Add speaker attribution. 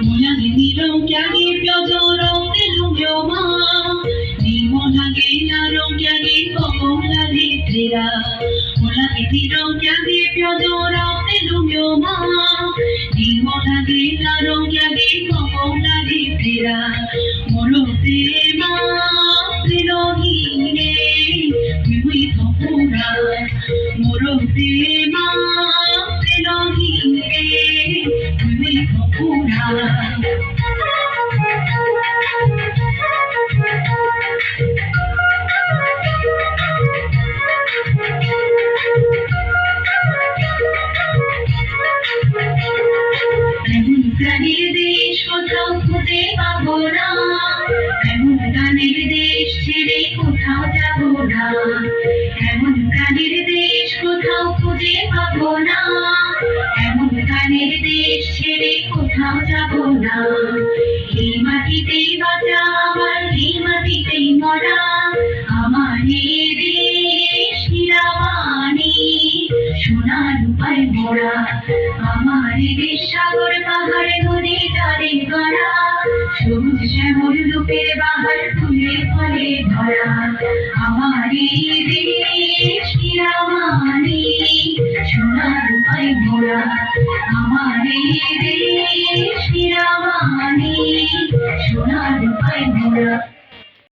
Speaker 1: 모양이 롱짝이 뼈저럼 텔루묘마 리모나게 나롱짝이 꼬꼬라리 트리라 모양이 롱짝이 뼈저럼 텔루묘마 리모나게 나롱짝이 꼬꼬라리 트리라 모로테마 프리로히네 위위 토푸라 모로테마 프리로히네 위위 토푸라 গানের দেশ কোথাও খুঁজে পাবো না এমন গানের দেশ ছেড়ে কোথাও যাবো না এমন গানের দেশ কোথাও খুঁজে পাবো না এমন গানের দেশ ছেড়ে কোথাও যাবো না এই মাটিতেই বাঁচা আমার এই মাটিতেই মরা আমার এই দেশ নিরামানি সোনার রূপায় মোড়া আমার দেশ সাগর পাহাড় নদী তারে গড়া সবুজ শ্যামল রূপের বাহার ফুলে ফলে ভরা আমার এই দেশ